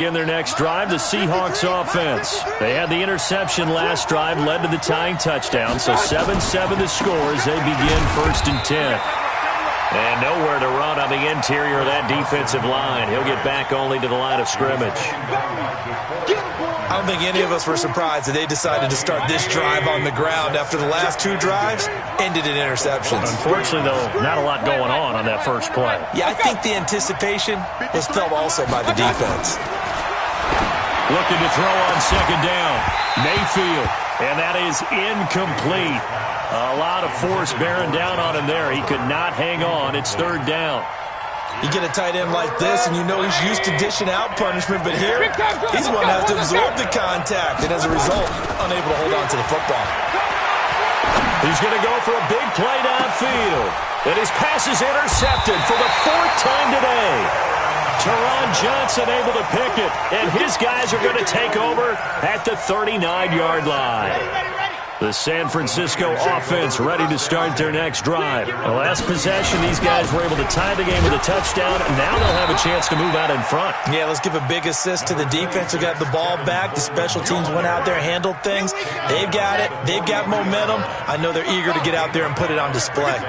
In their next drive, the Seahawks offense. They had the interception last drive, led to the tying touchdown, so 7-7 the score as they begin 1st and 10. And nowhere to run on the interior of that defensive line. He'll get back only to the line of scrimmage. I don't think any of us were surprised that they decided to start this drive on the ground after the last 2 drives ended in interceptions. Unfortunately, though, not a lot going on that first play. Yeah, I think the anticipation was felt also by the defense. Looking to throw on 2nd down. Mayfield, and that is incomplete. A lot of force bearing down on him there. He could not hang on. It's 3rd down. You get a tight end like this, and you know he's used to dishing out punishment, but here, he's going to have to absorb the contact, and as a result, unable to hold on to the football. He's going to go for a big play downfield, and his pass is intercepted for the 4th time today. Teron Johnson able to pick it, and his guys are going to take over at the 39-yard line. The San Francisco offense ready to start their next drive. The last possession, these guys were able to tie the game with a touchdown, and now they'll have a chance to move out in front. Yeah, let's give a big assist to the defense who got the ball back. The special teams went out there, handled things. They've got it. They've got momentum. I know they're eager to get out there and put it on display.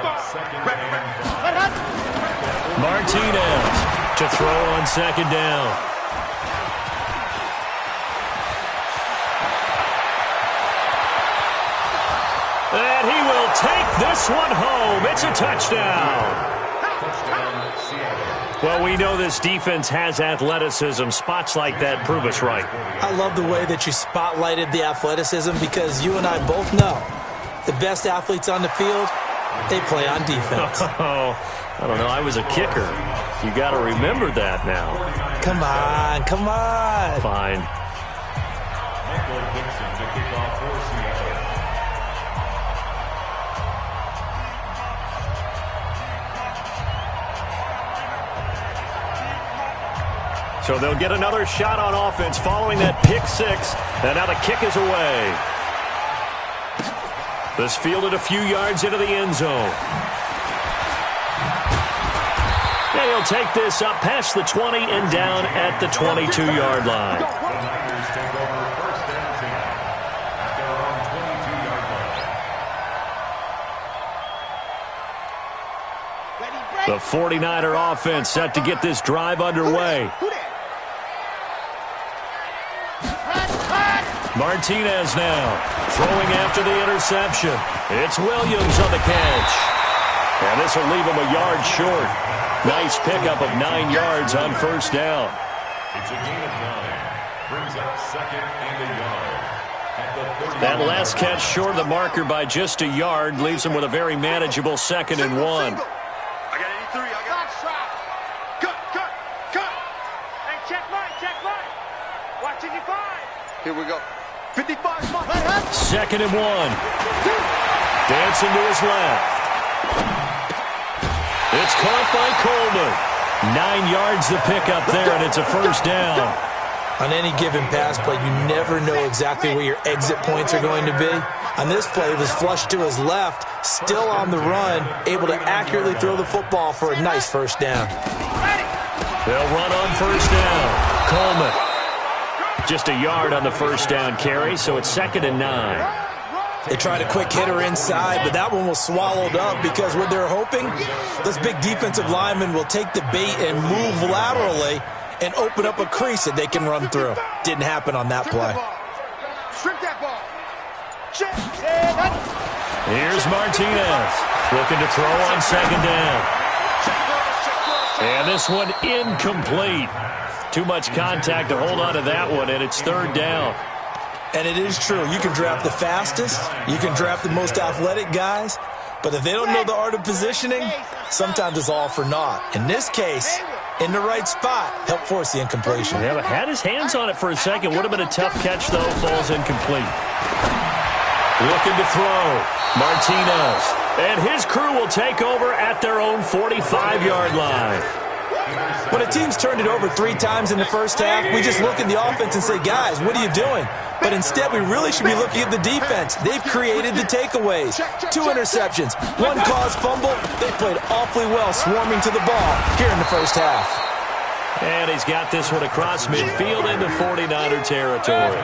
Martinez to throw on 2nd down. And he will take this one home. It's a touchdown. Well, we know this defense has athleticism. Spots like that prove us right. I love the way that you spotlighted the athleticism because you and I both know the best athletes on the field, they play on defense. Oh, I don't know. I was a kicker. You got to remember that now. Come on, come on. Fine. So they'll get another shot on offense following that pick 6. And now the kick is away. This fielded a few yards into the end zone. And he'll take this up past the 20 and down at the 22-yard line. The 49er offense set to get this drive underway. Martinez now throwing after the interception. It's Williams on the catch. And this will leave him a yard short. Nice pickup of 9 yards on 1st down. It's a gain of 9. Brings up 2nd and a yard. That last catch short of the marker by just a yard leaves him with a very manageable 2nd and 1. Here we go. 55. 2nd and 1. Dancing to his left. It's caught by Coleman. 9 yards to pick up there, and it's a 1st down. On any given pass play, you never know exactly where your exit points are going to be. On this play, it was flushed to his left, still on the run, able to accurately throw the football for a nice 1st down. They'll run on 1st down. Coleman. Just a yard on the 1st down carry, so it's 2nd and 9. They tried a quick hitter inside, but that one was swallowed up because what they're hoping, those big defensive linemen will take the bait and move laterally and open up a crease that they can run through. Didn't happen on that play. Here's Martinez looking to throw on 2nd down. And this one incomplete. Too much contact to hold on to that one, and it's 3rd down. And it is true. You can draft the fastest. You can draft the most athletic guys. But if they don't know the art of positioning, sometimes it's all for naught. In this case, in the right spot, helped force the incompletion. Yeah, but had his hands on it for a second. Would have been a tough catch, though. Falls incomplete. Looking to throw. Martinez. And his crew will take over at their own 45-yard line. When a team's turned it over 3 times in the first half, we just look at the offense and say, guys, what are you doing? But instead, we really should be looking at the defense. They've created the takeaways. 2 interceptions, 1 caused fumble. They played awfully well swarming to the ball here in the first half. And he's got this one across midfield into 49er territory.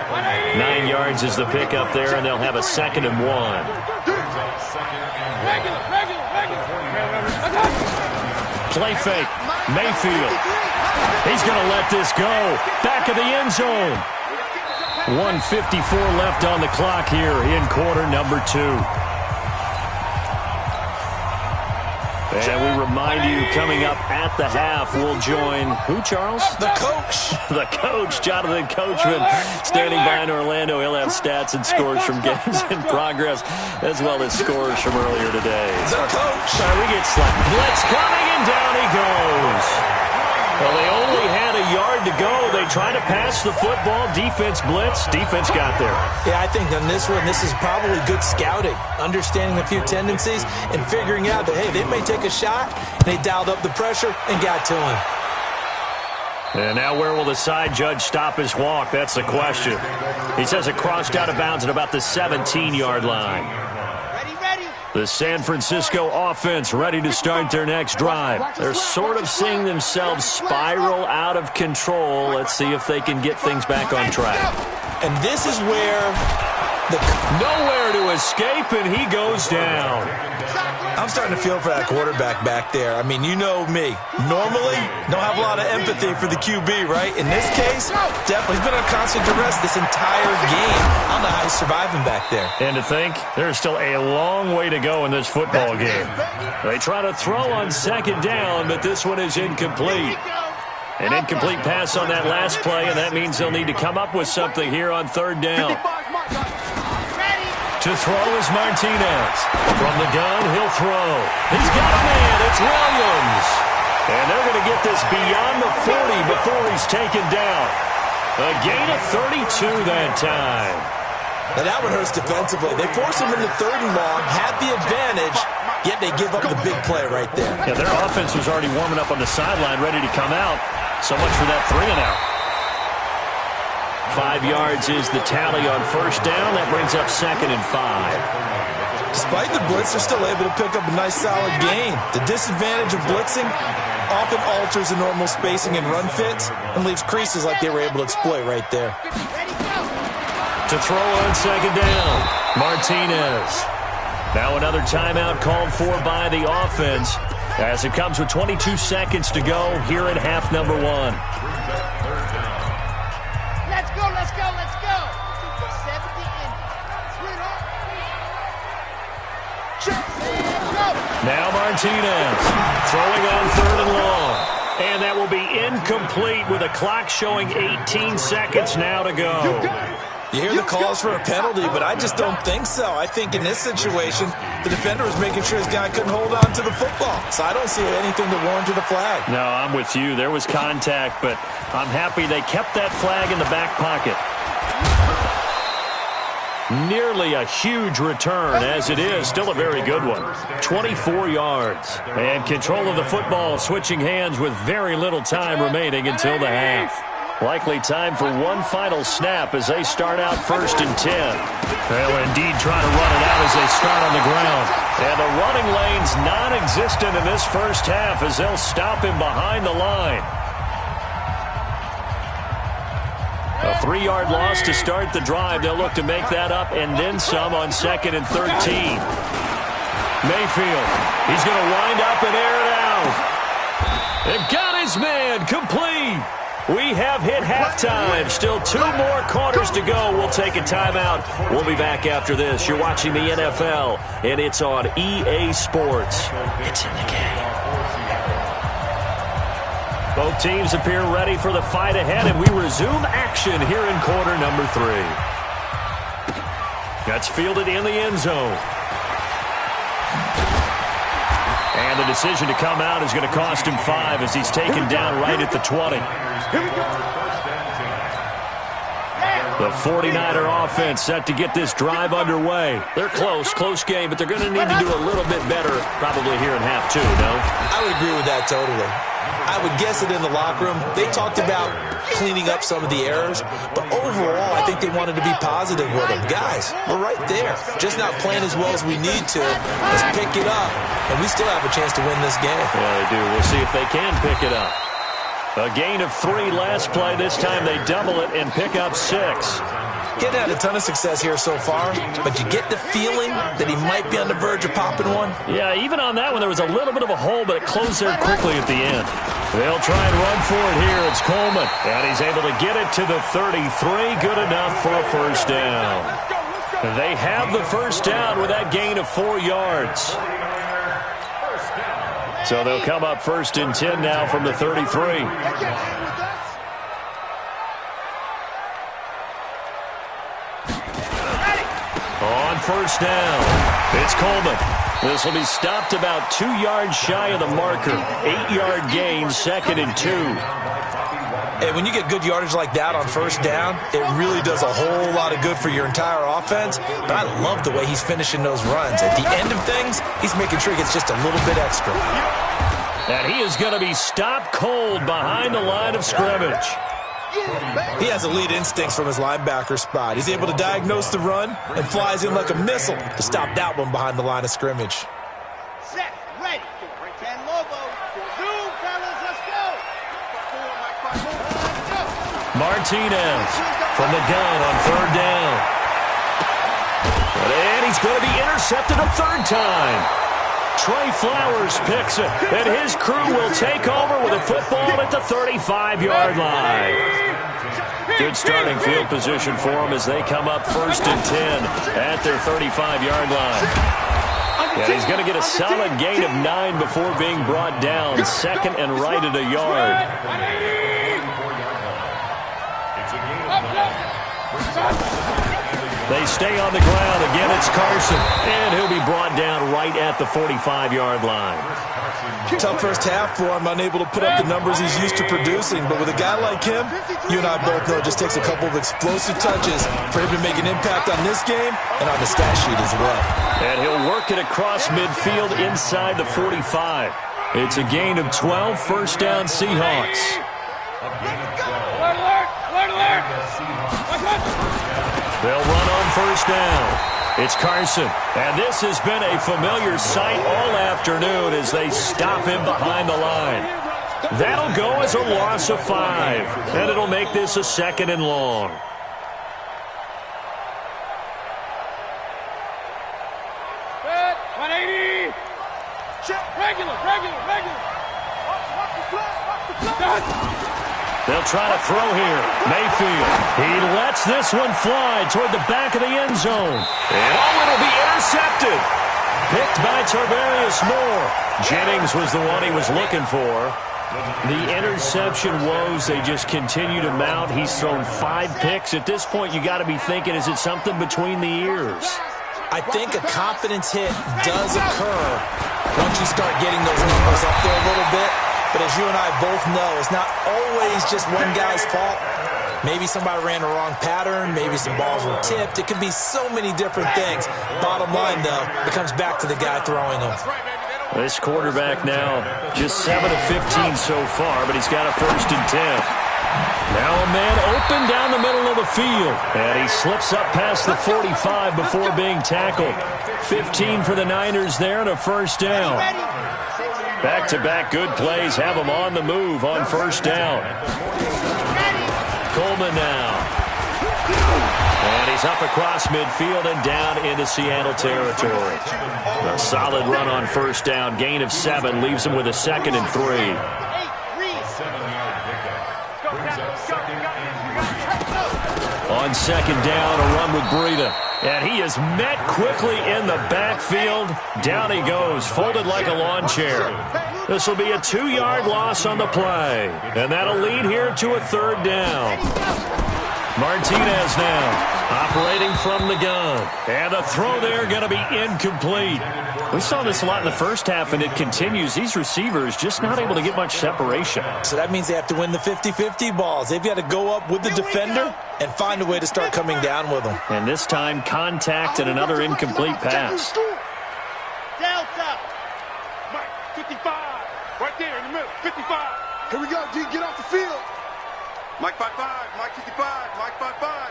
9 yards is the pickup there, and they'll have a 2nd and 1. Play fake. Mayfield. He's going to let this go. Back of the end zone. 1:54 left on the clock here in quarter number 2. And we remind you, coming up at the half, we'll join who, Charles? The coach. The coach, Jonathan Coachman, standing by in Orlando. He'll have stats and scores from games in progress, as well as scores from earlier today. The coach. We get slapped. Blitz coming, and down he goes. Well, they only had a yard to go. They try to pass the football. Defense blitz. Defense got there. Yeah, I think on this one, this is probably good scouting, understanding a few tendencies and figuring out that, hey, they may take a shot. They dialed up the pressure and got to him. And now where will the side judge stop his walk? That's the question. He says it crossed out of bounds at about the 17-yard line. The San Francisco offense ready to start their next drive. They're sort of seeing themselves spiral out of control. Let's see if they can get things back on track. And this is where nowhere to escape, and he goes down. I'm starting to feel for that quarterback back there. I mean, you know me. Normally, don't have a lot of empathy for the QB, right? In this case, definitely. He's been on constant duress this entire game. I don't know how he's surviving back there. And to think, there's still a long way to go in this football game. They try to throw on 2nd down, but this one is incomplete. An incomplete pass on that last play, and that means they'll need to come up with something here on 3rd down. To throw is Martinez. From the gun, he'll throw. He's got a man. It's Williams. And they're going to get this beyond the 40 before he's taken down. A gain of 32 that time. Now that one hurts defensively. They force him into 3rd and long, had the advantage, yet they give up the big play right there. Yeah, their offense was already warming up on the sideline, ready to come out. So much for that 3 and out. 5 yards is the tally on 1st down. That brings up 2nd and 5. Despite the blitz, they're still able to pick up a nice, solid gain. The disadvantage of blitzing often alters the normal spacing and run fits and leaves creases like they were able to exploit right there. To throw on 2nd down, Martinez. Now another timeout called for by the offense as it comes with 22 seconds to go here in half number 1. Let's go, let's go, let's go. 70 in. Now Martinez throwing on 3rd and long. And that will be incomplete with a clock showing 18 seconds now to go. You hear the calls for a penalty, but I just don't think so. I think in this situation, the defender was making sure his guy couldn't hold on to the football. So I don't see anything that warranted a flag. No, I'm with you. There was contact, but I'm happy they kept that flag in the back pocket. Nearly a huge return, as it is. Still a very good one. 24 yards. And control of the football switching hands with very little time remaining until the half. Likely time for one final snap as they start out 1st and 10. They'll indeed try to run it out as they start on the ground. And the running lane's non-existent in this first half as they'll stop him behind the line. A 3-yard loss to start the drive. They'll look to make that up and then some on 2nd and 13. Mayfield, he's going to wind up and air it out. They've got his man complete. We have hit halftime. Still 2 more quarters to go. We'll take a timeout. We'll be back after this. You're watching the NFL, and it's on EA Sports. It's in the game. Both teams appear ready for the fight ahead, and we resume action here in quarter number 3. That's fielded in the end zone. And the decision to come out is going to cost him 5 as he's taken down right at the 20. The 49er offense set to get this drive underway. They're close game, but they're going to need to do a little bit better probably here in half 2, no? I would agree with that totally. I would guess it in the locker room. They talked about cleaning up some of the errors, but overall, I think they wanted to be positive with them. Guys, we're right there. Just not playing as well as we need to. Let's pick it up, and we still have a chance to win this game. Yeah, they do. We'll see if they can pick it up. A gain of 3 last play. This time they double it and pick up 6. Getting had a ton of success here so far, but you get the feeling that he might be on the verge of popping one. Yeah, even on that one, there was a little bit of a hole, but it closed there quickly at the end. They'll try and run for it here. It's Coleman, and he's able to get it to the 33. Good enough for a first down. They have the first down with that gain of 4 yards. So they'll come up 1st and 10 now from the 33. On first down, it's Coleman. This will be stopped about 2 yards shy of the marker. 8-yard gain, 2nd and 2. And when you get good yardage like that on first down, it really does a whole lot of good for your entire offense. But I love the way he's finishing those runs. At the end of things, he's making sure he gets just a little bit extra. And he is going to be stopped cold behind the line of scrimmage. He has elite instincts from his linebacker spot. He's able to diagnose the run and flies in like a missile to stop that one behind the line of scrimmage. Set, ready. 10 Lobo. Zoom, fellas, let's go. Martinez from the gun on 3rd down. And he's going to be intercepted a 3rd time. Trey Flowers picks it, and his crew will take over with a football at the 35-yard line. Good starting field position for them as they come up 1st and 10 at their 35-yard line. And he's going to get a solid gain of 9 before being brought down, 2nd and right at a yard. They stay on the ground. Again, it's Carson. And he'll be brought down right at the 45-yard line. Tough first half for him, unable to put up the numbers he's used to producing. But with a guy like him, you and I both know it just takes a couple of explosive touches for him to make an impact on this game and on the stat sheet as well. And he'll work it across midfield inside the 45. It's a gain of 12, first down Seahawks. They'll run on first down. It's Carson. And this has been a familiar sight all afternoon as they stop him behind the line. That'll go as a loss of 5. And it'll make this a 2nd and long. Good. 180. Regular. Watch the play. They'll try to throw here. Mayfield. He lets this one fly toward the back of the end zone. And it'll be intercepted. Picked by Tarvarius Moore. Jennings was the one he was looking for. The interception woes, they just continue to mount. He's thrown 5 picks. At this point, you got to be thinking, is it something between the ears? I think a confidence hit does occur once you start getting those numbers up there a little bit. But as you and I both know, it's not always just one guy's fault. Maybe somebody ran the wrong pattern. Maybe some balls were tipped. It could be so many different things. Bottom line, though, it comes back to the guy throwing them. This quarterback now just 7 of 15 so far, but he's got a 1st and 10. Now a man open down the middle of the field. And he slips up past the 45 before being tackled. 15 for the Niners there and a first down. Back-to-back good plays have him on the move on first down. Coleman now. And he's up across midfield and down into Seattle territory. A solid run on first down. Gain of 7 leaves him with a 2nd and 3. On 2nd down, a run with Breida. And he is met quickly in the backfield. Down he goes, folded like a lawn chair. This will be a 2-yard loss on the play. And that'll lead here to a 3rd down. Martinez now, operating from the gun. And the throw there going to be incomplete. We saw this a lot in the first half, and it continues. These receivers just not able to get much separation. So that means they have to win the 50-50 balls. They've got to go up with the defender and find a way to start coming down with them. And this time, contact and another incomplete pass. Delta. Mike, 55. Right there in the middle. 55. Here we go, G. Get off the field. Mike 55. Mike 55. Mike 55.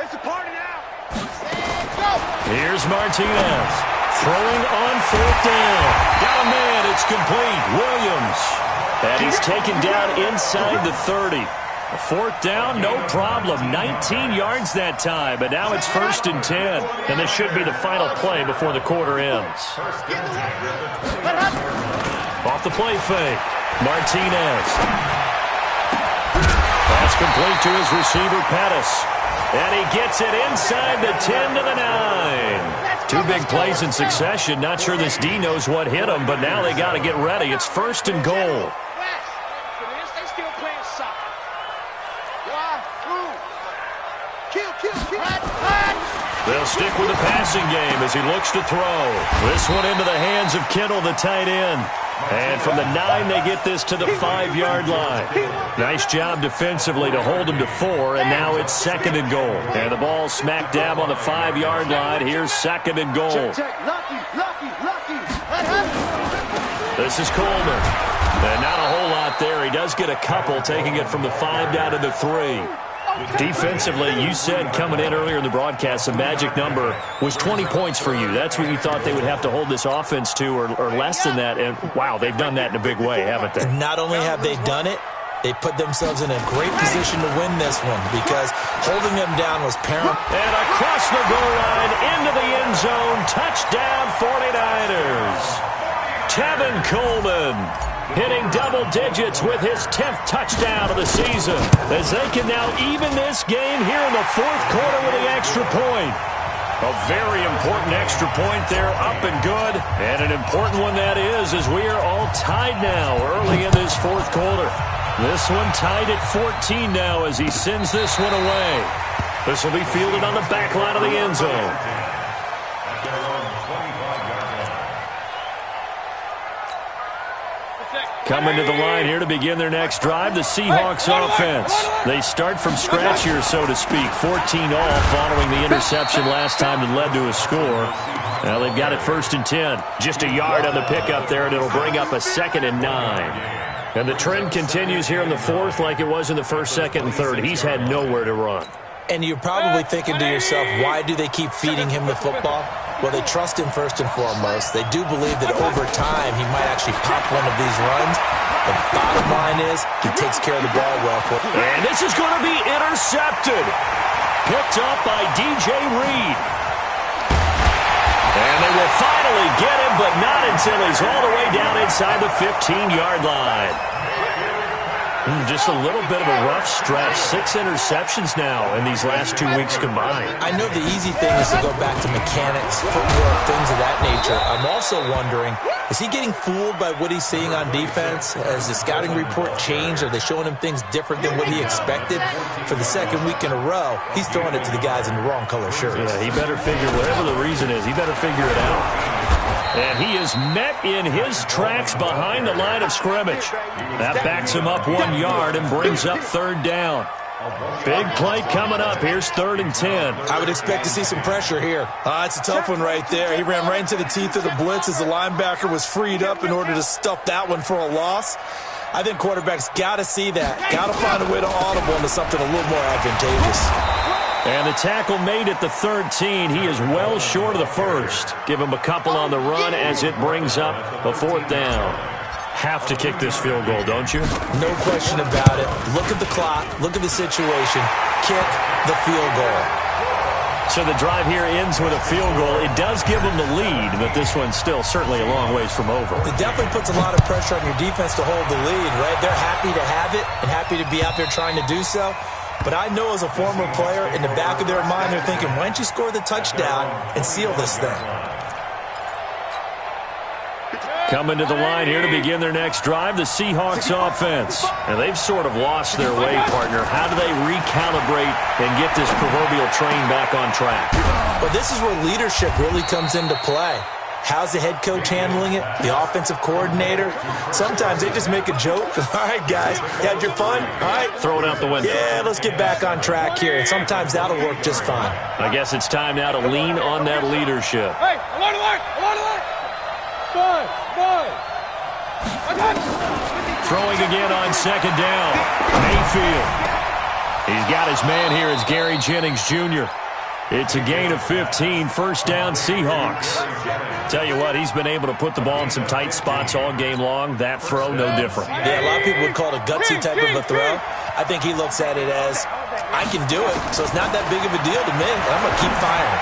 It's a party now. Let's go. Here's Martinez. Throwing on 4th down. Got a man. It's complete. Williams. And he's taken down inside the 30. A fourth down, no problem. 19 yards that time, but now it's 1st and 10. And this should be the final play before the quarter ends. Off the play fake, Martinez. That's complete to his receiver, Pettis. And he gets it inside the 10 to the 9. 2 big plays in succession. Not sure this D knows what hit him, but now they got to get ready. It's 1st and goal. They'll stick with the passing game as he looks to throw. This one into the hands of Kittle, the tight end. And from the 9, they get this to the 5-yard line. Nice job defensively to hold him to 4, and now it's 2nd and goal. And the ball smack dab on the 5-yard line. Here's 2nd and goal. This is Coleman. And not a whole lot there. He does get a couple, taking it from the 5 down to the 3. Defensively, you said coming in earlier in the broadcast, the magic number was 20 points for you. That's what you thought they would have to hold this offense to, or less than that. And, wow, they've done that in a big way, haven't they? Not only have they done it, they put themselves in a great position to win this one because holding them down was paramount. And across the goal line, into the end zone, touchdown 49ers. Tevin Coleman hitting double digits with his 10th touchdown of the season as they can now even this game here in the 4th quarter with the extra point. A very important extra point there, up and good. And an important one that is, as we are all tied now early in this 4th quarter. This one tied at 14 now as he sends this one away. This will be fielded on the back line of the end zone. Coming to the line here to begin their next drive, the Seahawks offense. They start from scratch here, so to speak. 14 all following the interception last time that led to a score. Now they've got it 1st and 10. Just a yard on the pickup there, and it'll bring up a 2nd and 9. And the trend continues here in the 4th like it was in the 1st, 2nd, and 3rd. He's had nowhere to run. And you're probably thinking to yourself, why do they keep feeding him the football? Well, they trust him first and foremost. They do believe that over time he might actually pop one of these runs. The bottom line is he takes care of the ball well. And this is going to be intercepted. Picked up by DJ Reed. And they will finally get him, but not until he's all the way down inside the 15-yard line. Just a little bit of a rough stretch. 6 interceptions now in these last 2 weeks combined. I know the easy thing is to go back to mechanics, footwork, things of that nature. I'm also wondering, is he getting fooled by what he's seeing on defense? Has the scouting report changed? Are they showing him things different than what he expected? For the 2nd week in a row, he's throwing it to the guys in the wrong color shirts. Yeah, he better figure, whatever the reason is, he better figure it out. And he is met in his tracks behind the line of scrimmage. That backs him up 1 yard and brings up 3rd down. Big play coming up. Here's 3rd and 10. I would expect to see some pressure here. It's a tough one right there. He ran right into the teeth of the blitz as the linebacker was freed up in order to stuff that one for a loss. I think quarterbacks got to see that. Got to find a way to audible into something a little more advantageous. And the tackle made at the 13. He is well short of the 1st. Give him a couple on the run as it brings up a 4th down. Have to kick this field goal, don't you? No question about it. Look at the clock. Look at the situation. Kick the field goal. So the drive here ends with a field goal. It does give them the lead, but this one's still certainly a long ways from over. It definitely puts a lot of pressure on your defense to hold the lead, right? They're happy to have it and happy to be out there trying to do so. But I know as a former player, in the back of their mind, they're thinking, why don't you score the touchdown and seal this thing? Coming to the line here to begin their next drive, the Seahawks offense. And they've sort of lost their way, partner. How do they recalibrate and get this proverbial train back on track? Well, this is where leadership really comes into play. How's the head coach handling it? The offensive coordinator? Sometimes they just make a joke. All right, guys, you had your fun? All right. Throw it out the window. Yeah, let's get back on track here. And sometimes that'll work just fine. I guess it's time now to lean on that leadership. Hey, alert, alert, alert, alert. Fine. Throwing again on 2nd down. Mayfield. He's got his man here. It's Gary Jennings Jr. It's a gain of 15, 1st down Seahawks. Tell you what, he's been able to put the ball in some tight spots all game long. That throw, no different. Yeah, a lot of people would call it a gutsy type of a throw. I think he looks at it as, I can do it, so it's not that big of a deal to me. I'm going to keep firing.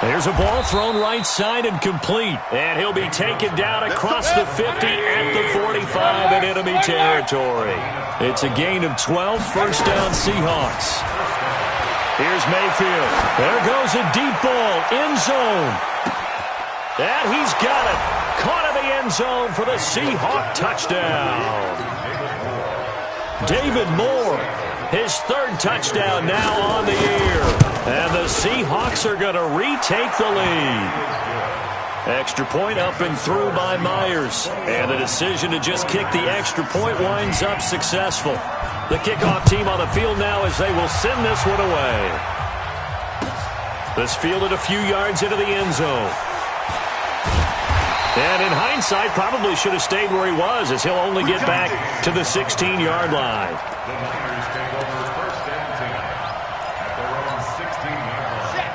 There's a ball thrown right side and complete. And he'll be taken down across the 50 at the 45 in enemy territory. It's a gain of 12, first down Seahawks. Here's Mayfield. There goes a deep ball, end zone. And he's got it. Caught in the end zone for the Seahawk touchdown. David Moore, his third touchdown now on the year. And the Seahawks are going to retake the lead. Extra point up and through by Myers. And the decision to just kick the extra point winds up successful. The kickoff team on the field now as they will send this one away. This fielded a few yards into the end zone. And in hindsight, probably should have stayed where he was, as he'll only get back to the 16-yard line.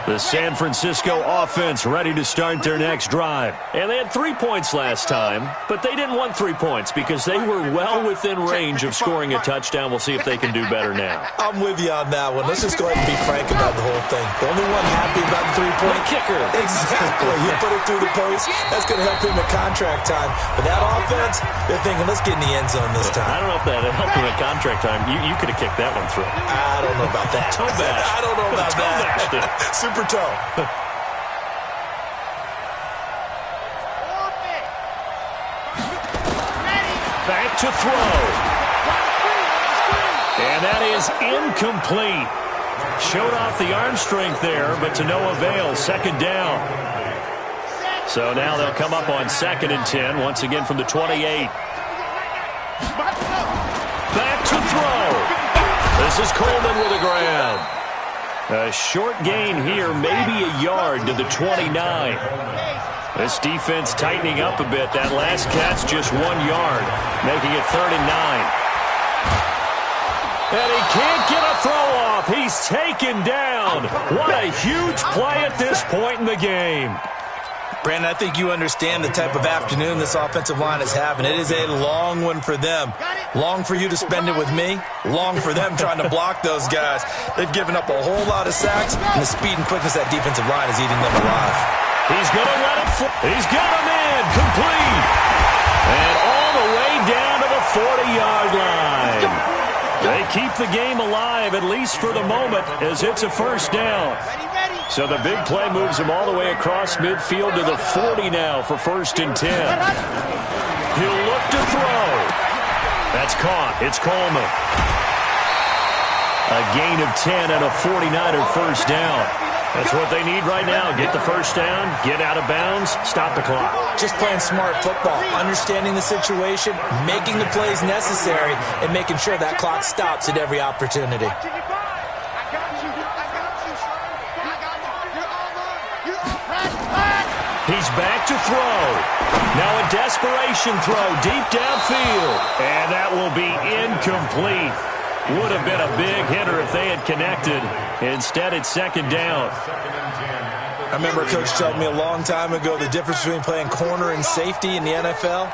The San Francisco offense ready to start their next drive. And they had 3 points last time, but they didn't want 3 points because they were well within range of scoring a touchdown. We'll see if they can do better now. I'm with you on that one. Let's just go ahead and be frank about the whole thing. The only one happy about the three-point kicker. Exactly. You put it through the post. That's going to help him at contract time. But that offense, they're thinking, let's get in the end zone this time. I don't know if that helped him at contract time. You could have kicked that one through. I don't know about that. Toe bash. I don't know about toe that. Bashed. Super toe. Back to throw. And that is incomplete. Showed off the arm strength there, but to no avail. Second down. So now they'll come up on 2nd and 10, once again from the 28. Back to throw. This is Coleman with the ground. A short gain here, maybe a yard to the 29. This defense tightening up a bit. That last catch just 1 yard, making it 3rd and 9. And he can't get a throw off. He's taken down. What a huge play at this point in the game. Brandon, I think you understand the type of afternoon this offensive line is having. It is a long one for them. Long for you to spend it with me. Long for them trying to block those guys. They've given up a whole lot of sacks, and the speed and quickness of that defensive line is eating them alive. He's going to let it fly. He's got him in. Complete. And all the way down to the 40-yard line. They keep the game alive, at least for the moment, as it's a first down. So the big play moves him all the way across midfield to the 40 now for 1st and 10. He'll look to throw. That's caught. It's Coleman. A gain of 10 and a 49er first down. That's what they need right now. Get the first down, get out of bounds, stop the clock. Just playing smart football, understanding the situation, making the plays necessary, and making sure that clock stops at every opportunity. He's back to throw. Now a desperation throw deep downfield. And that will be incomplete. Would have been a big hitter if they had connected. Instead, it's 2nd down. I remember a coach told me a long time ago the difference between playing corner and safety in the NFL.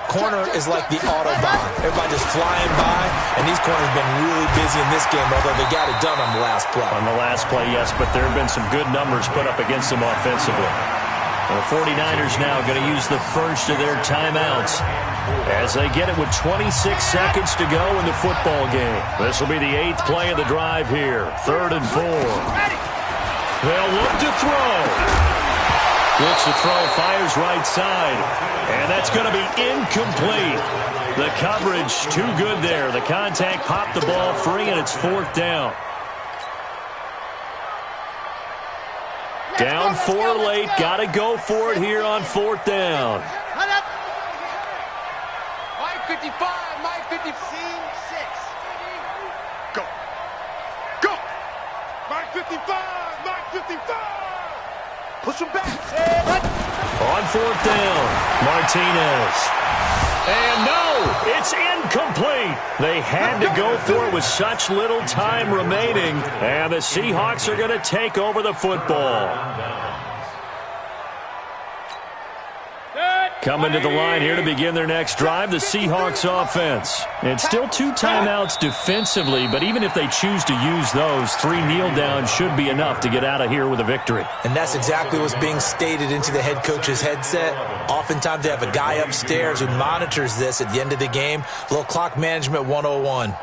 Corner is like the Autobahn. Everybody just flying by, and these corners have been really busy in this game, although they got it done on the last play. On the last play, yes, but there have been some good numbers put up against them offensively. The 49ers now going to use the first of their timeouts as they get it with 26 seconds to go in the football game. This will be the 8th play of the drive here. 3rd and 4. They'll look to throw. Looks to throw, fires right side. And that's going to be incomplete. The coverage too good there. The contact popped the ball free, and it's 4th down. Down 4 late. Got to go for it here on 4th down. Mike 55, Mike 56. Go. Go. Mike 55, Mike 55. Push him back. On 4th down, Martinez. And no, it's incomplete. They had to go for it with such little time remaining. And the Seahawks are going to take over the football. Coming to the line here to begin their next drive, the Seahawks offense. And still 2 timeouts defensively, but even if they choose to use those, 3 kneel downs should be enough to get out of here with a victory. And that's exactly what's being stated into the head coach's headset. Oftentimes they have a guy upstairs who monitors this at the end of the game. A little clock management 101.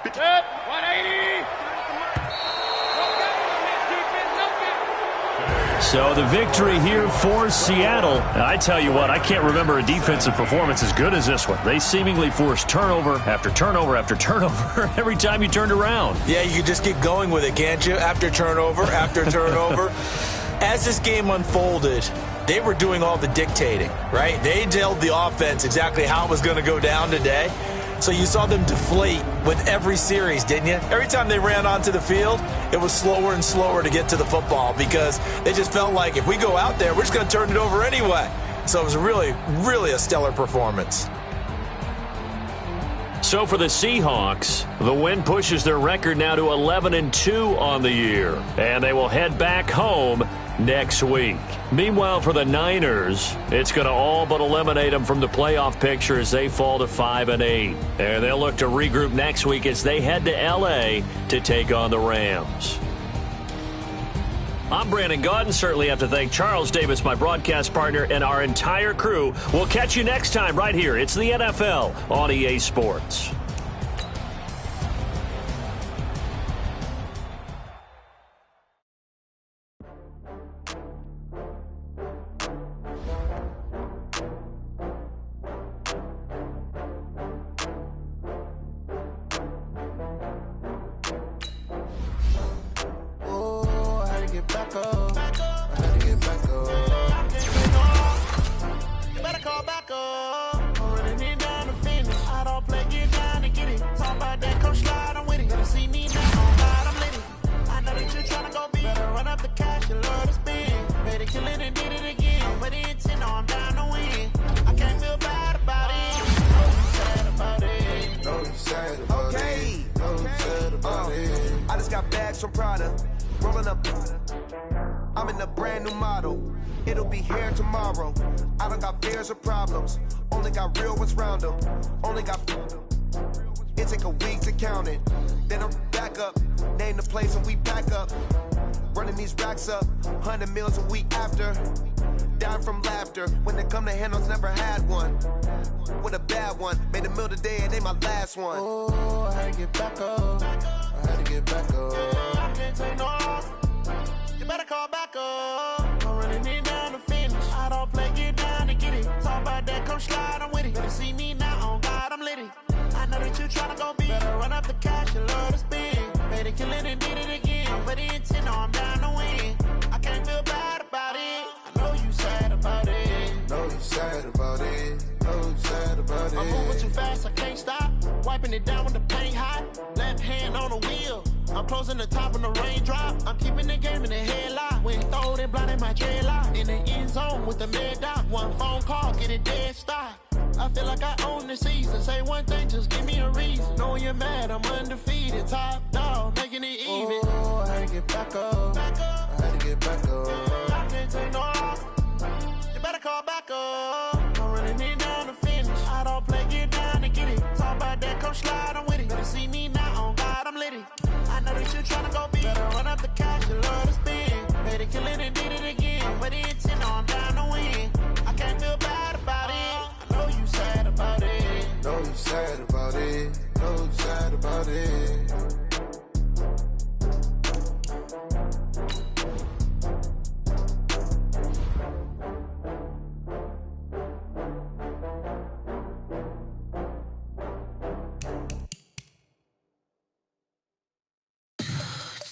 Good. 180. So the victory here for Seattle. And I tell you what, I can't remember a defensive performance as good as this one. They seemingly forced turnover after turnover after turnover every time you turned around. Yeah, you can just keep going with it, can't you? After turnover, after turnover. As this game unfolded, they were doing all the dictating, right? They told the offense exactly how it was going to go down today. So you saw them deflate with every series, didn't you? Every time they ran onto the field, it was slower and slower to get to the football because they just felt like if we go out there, we're just going to turn it over anyway. So it was really, really a stellar performance. So for the Seahawks, the win pushes their record now to 11-2 on the year, and they will head back home next week. Meanwhile, for the Niners, it's going to all but eliminate them from the playoff picture as they fall to 5-8. And they'll look to regroup next week as they head to L.A. to take on the Rams. I'm Brandon Gaudin. Certainly have to thank Charles Davis, my broadcast partner, and our entire crew. We'll catch you next time right here. It's the NFL on EA Sports.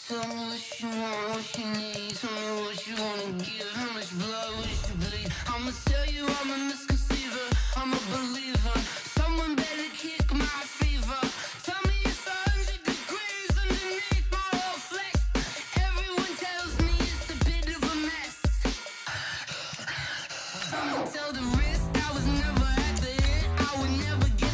Tell me what you want, what you need. Tell me what you wanna give. How much blood would you bleed? I'ma tell you I'm a misconceiver. I'm a believer. Someone better kick my fever. Tell me it's 100 degrees underneath my whole flesh. Everyone tells me it's a bit of a mess. Someone tell the risk I was never at the end. I would never get